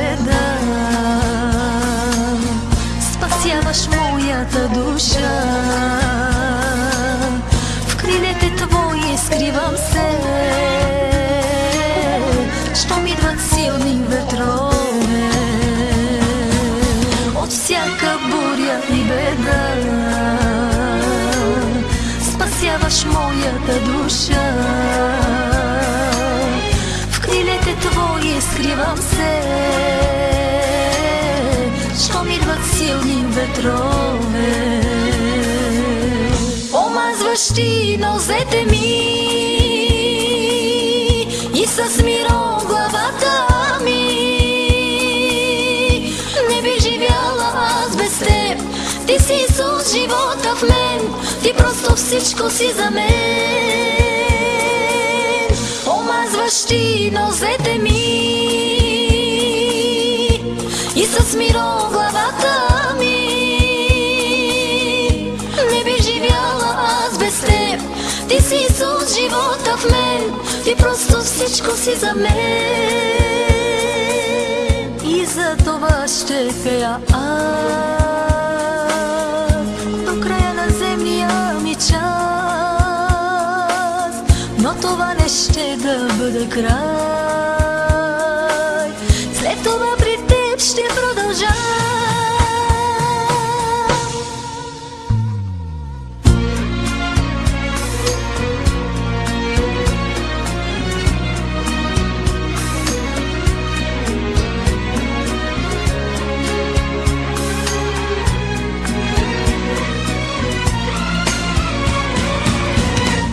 беда. Спасяваш моята душа, в крилете Твои скривам се. Щом идват силни ветрове, от всяка буря и беда, спасяваш моята душа, в крилете Твои скривам се. Щом идват силни ветрове, омазваш Ти нозете ми и с миро главата ми. Не би живяла аз без Теб, Ти си Исус, живота в мен, Ти просто всичко си за мен. Омазваш Ти нозете ми и с миро главата ми. Не би живяла аз без Теб, Ти си Исус, живота в мен, Ти просто всичко си за мен. И за това ще пея аз до края на земния ми час, но това не ще да бъде край. След това при Теб ще продължа.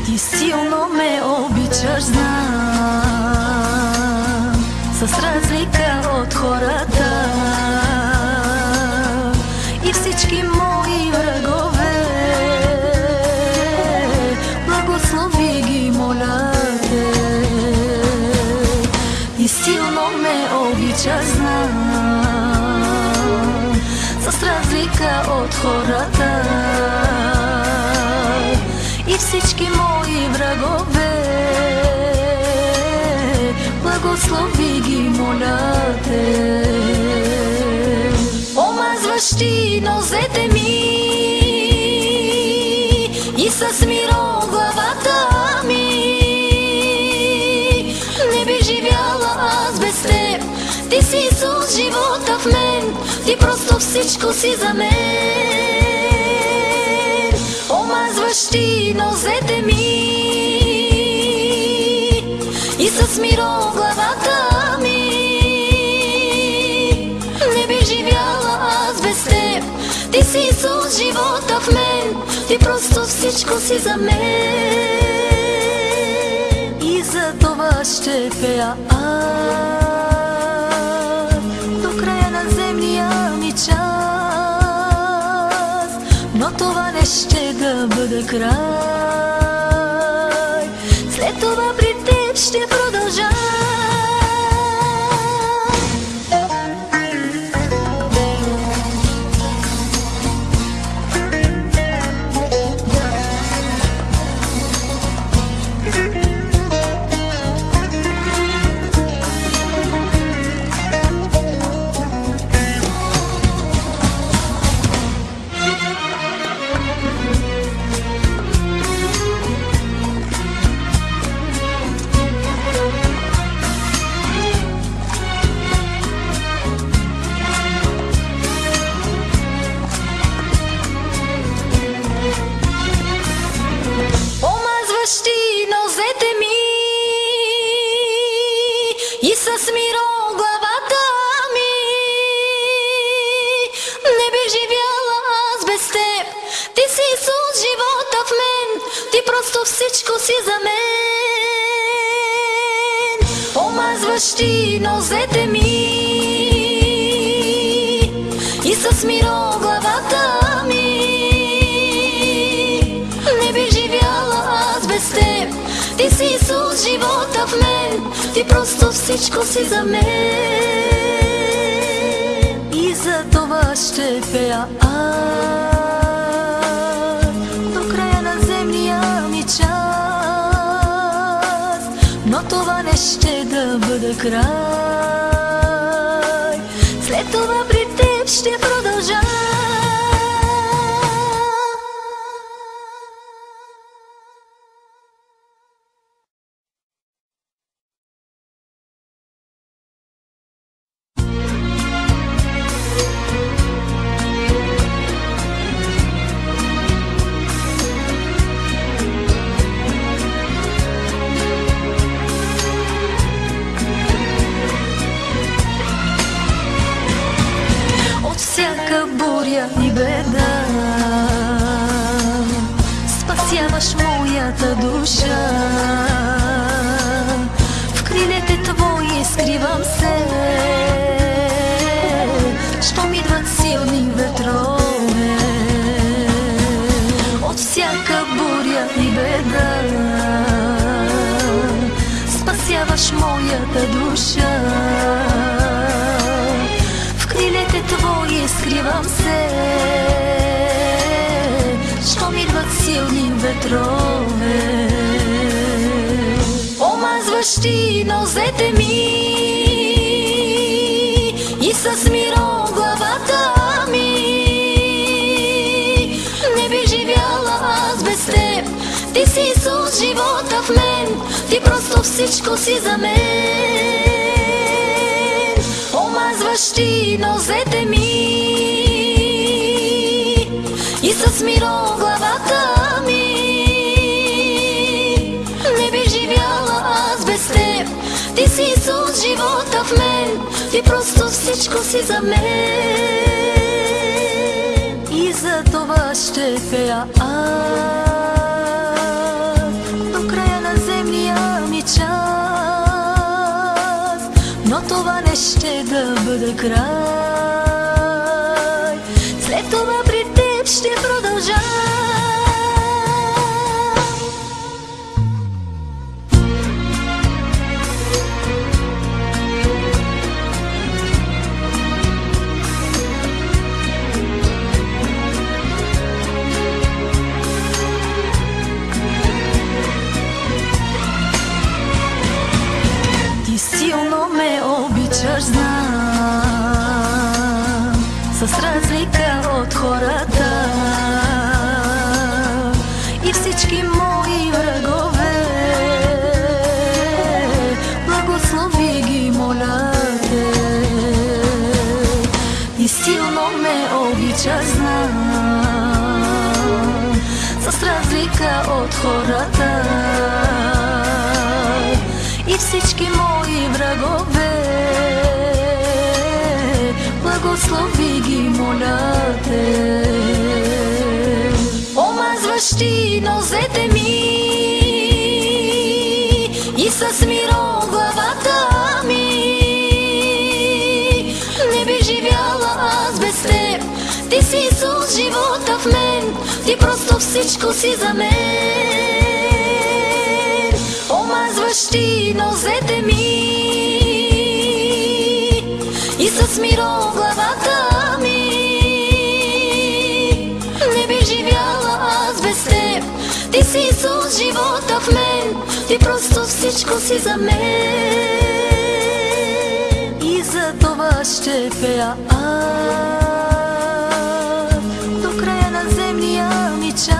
Ти силно ме обичаш, знам, с разлика от хората и всички мои врагове. Благослови ги, моля Те. И силно ме обичаш, знам, с разлика от хората и всички мои врагове. Благослови ги, моля Те. Омазваш Ти нозете ми и с миро главата ми. Не би живяла аз без Теб, Ти си Исус, живота в мен, Ти просто всичко си за мен. Омазваш Ти нозете ми и с миро главата ми. Не би живяла аз без Теб, Ти си Исус, живота в мен, Ти просто всичко си за мен. И за това ще пея аз до края на земния ми час, но това не ще да бъде край. След това при Теб ще продължа. И с миро главата ми. Не би живяла аз без Теб, Ти си Исус, живота в мен, Ти просто всичко си за мен. Омазваш Ти нозете ми и с миро главата ми. Не би живяла аз без Теб, Ти си Исус, живота в мен, Ти просто всичко си за мен. И за това ще пея аз до края на земния ми час, но това не ще да бъде край. теб ще продължа. Всяка буря и беда спасяваш моята душа. В крилете твои скривам се, щом идват силни ветрове. От всяка буря и беда спасяваш моята душа. В крилете твои скривам се, щом идват силни ветрове. Омазваш ти нозете ми и с миро главата ми. Не би живяла аз без теб, ти си Исус, живота в мен, ти просто всичко си за мен. Омазваш ти нозете ми и с миро главата ми. Не би живяла аз без теб, ти си Исус, живота в мен, ти просто всичко си за мен. И за това ще пея аз до края на земния ми час. Но това не ще да бъде край, след това при теб ще продължа. Ти силно ме обичаш, знам, с разлика от хората. И всички мои врагове благослови ги, моля те. И силно ме обичаш, знам, с разлика от хората. И всички мои врагове благослови ги, моля те. Омазваш ти нозете ми и с миро главата ми. Не би живяла аз без теб, ти си Исус, живота в мен, ти просто всичко си за мен. Омазваш ти нозете ми и с миро главата ми. Не би живяла аз без теб, ти си Исус, живота в мен, ти просто всичко си за мен. И за това ще пея аз до края на земния ми час.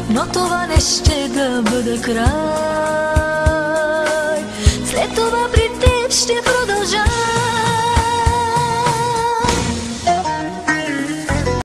Но това не ще да бъде край, след това при теб ще продължа.